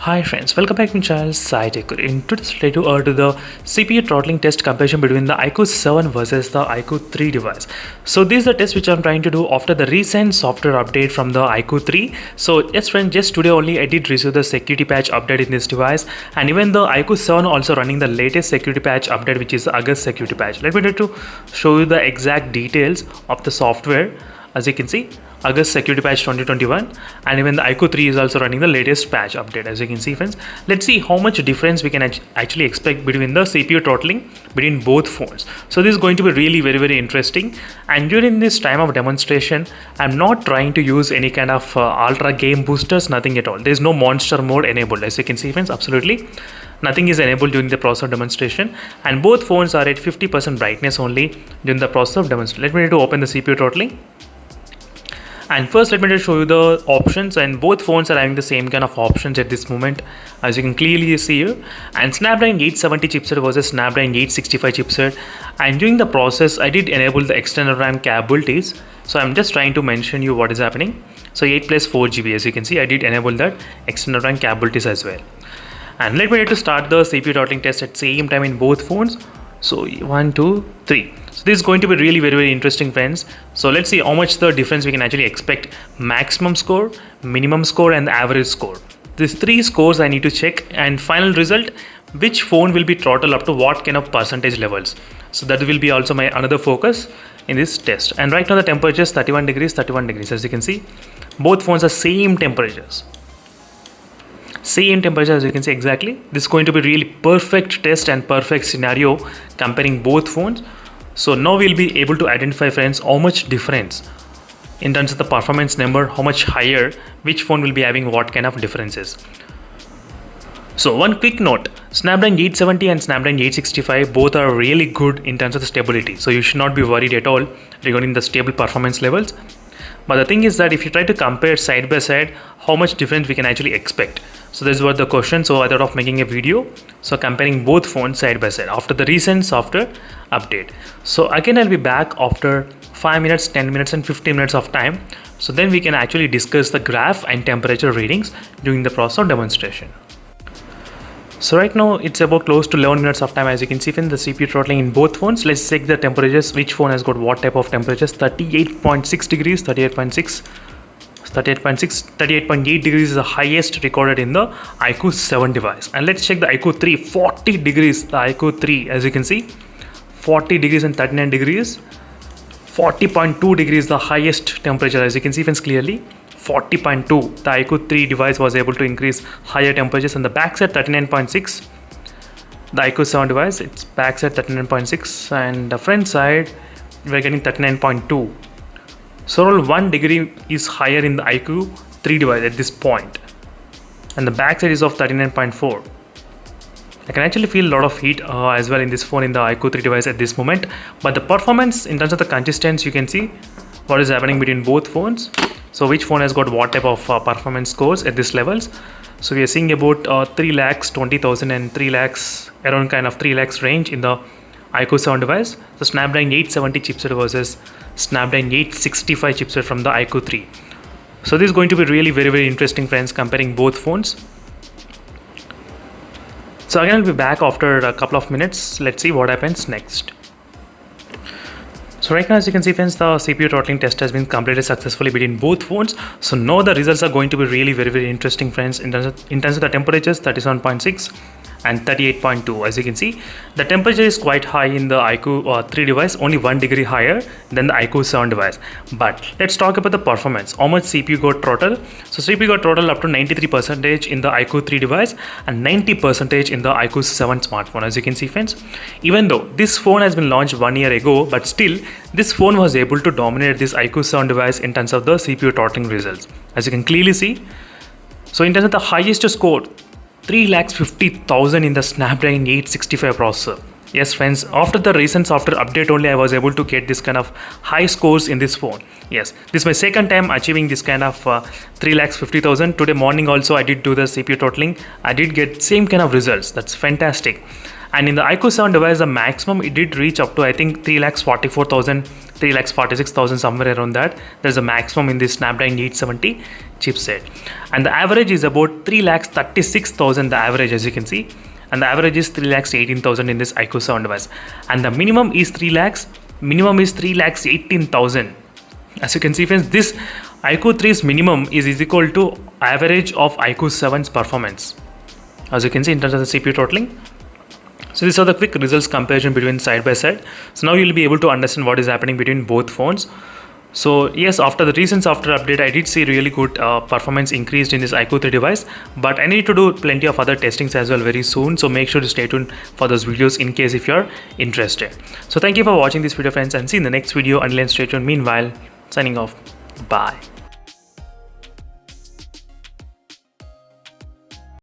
Hi friends, welcome back to my channel iQOO. In today's video to the CPU throttling test comparison between the iQOO 7 versus the iQOO 3 device. So this is the test which I'm trying to do after the recent software update from the iQOO 3. So yes friends, just today only I did receive the security patch update in this device, and even the iQOO 7 also running the latest security patch update, which is the August security patch. Let me try to show you the exact details of the software. As you can see, August security patch 2021, and even the iQOO 3 is also running the latest patch update. As you can see friends, let's see how much difference we can actually expect between the CPU throttling between both phones. So this is going to be really very interesting, and during this time of demonstration I'm not trying to use any kind of ultra game boosters, nothing at all. There is no monster mode enabled. As you can see friends, absolutely nothing is enabled during the process of demonstration, and both phones are at 50% brightness only during the process of demonstration. Let me try to open the CPU throttling. And first let me just show you the options, and both phones are having the same kind of options at this moment, as you can clearly see here. And Snapdragon 870 chipset versus Snapdragon 865 chipset, and during the process I did enable the external RAM capabilities. So I'm just trying to mention you what is happening. So 8 plus 4 GB, as you can see, I did enable that external RAM capabilities as well. And let me try to start the CPU throttling test at same time in both phones. So 1 2 3. So this is going to be really very interesting friends. So let's see how much the difference we can actually expect: maximum score, minimum score, and the average score. These three scores I need to check, and final result, which phone will be throttled up to what kind of percentage levels. So that will be also my another focus in this test. And right now the temperature is 31 degrees. As you can see, both phones are same temperatures. Same temperature, as you can see exactly. This is going to be really perfect test and perfect scenario comparing both phones. So now we'll be able to identify friends how much difference in terms of the performance number, how much higher which phone will be having what kind of differences. So one quick note, Snapdragon 870 and Snapdragon 865 both are really good in terms of the stability, so you should not be worried at all regarding the stable performance levels. But the thing is that if you try to compare side by side, how much difference we can actually expect. So this is what the question. So I thought of making a video, so comparing both phones side by side after the recent software update. So again I'll be back after 5 minutes, 10 minutes and 15 minutes of time. So then we can actually discuss the graph and temperature readings during the process of demonstration. So right now it's about close to 11 minutes of time. As you can see in the CPU throttling in both phones. Let's check the temperatures, which phone has got what type of temperatures. 38.6 degrees, 38.8 degrees is the highest recorded in the iQOO 7 device. And let's check the iQOO 3, 40 degrees, the iQOO 3, as you can see, 40 degrees and 39 degrees, 40.2 degrees the highest temperature, as you can see friends clearly. 40.2, the iQOO 3 device was able to increase higher temperatures. On the back side 39.6, the iQOO 7 device, its back side 39.6, and the front side we are getting 39.2. So around 1 degree is higher in the iQOO 3 device at this point, and the back side is of 39.4. I can actually feel a lot of heat as well in this phone in the iQOO 3 device at this moment. But the performance in terms of the consistency, you can see what is happening between both phones. So which phone has got what type of performance scores at this levels. So we are seeing about 3,20,000 and 3 lakhs, around kind of 3 lakhs range in the iQOO 7 device. So Snapdragon 870 chipset versus Snapdragon 865 chipset from the iQOO 3. So this is going to be really very interesting friends, comparing both phones. So again I'll be back after a couple of minutes. Let's see what happens next. So right now, as you can see friends, the CPU throttling test has been completed successfully between both phones. So now the results are going to be really very interesting friends. In terms of the temperatures, 37.6 and 38.2. As you can see, the temperature is quite high in the iQOO 3 device, only 1 degree higher than the iQOO 7 device. But let's talk about the performance, how much CPU got throttled. So CPU got throttled up to 93% in the iQOO 3 device and 90% in the iQOO 7 smartphone. As you can see friends, even though this phone has been launched 1 year ago, but still this phone was able to dominate this iQOO 7 device in terms of the CPU throttling results, as you can clearly see. So in terms of the highest score, 3,50,000 in the Snapdragon 865 processor. Yes friends, after the recent software update only I was able to get this kind of high scores in this phone. Yes, this is my second time achieving this kind of 3,50,000. Today morning also I did do the CPU throttling. I did get same kind of results. That's fantastic. And in the iQOO 7 device, the maximum it did reach up to I think 3,44,000 3,46,000, somewhere around that. There's a maximum in this Snapdragon 870 chipset, and the average is about 3,36,000, the average, as you can see, and the average is 3,18,000 in this iQOO 7 device, and the minimum is 3,18,000. As you can see, friends, this iQOO 3's minimum is equal to average of iQOO 7's performance, as you can see in terms of the CPU throttling. So these are the quick results comparison between side by side. So now you'll be able to understand what is happening between both phones. So yes, after the recent software update, I did see really good performance increased in this iQOO 3 device, but I need to do plenty of other testings as well very soon. So make sure to stay tuned for those videos in case if you're interested. So thank you for watching this video, friends, and see you in the next video. Until then, stay tuned. Meanwhile, signing off. Bye.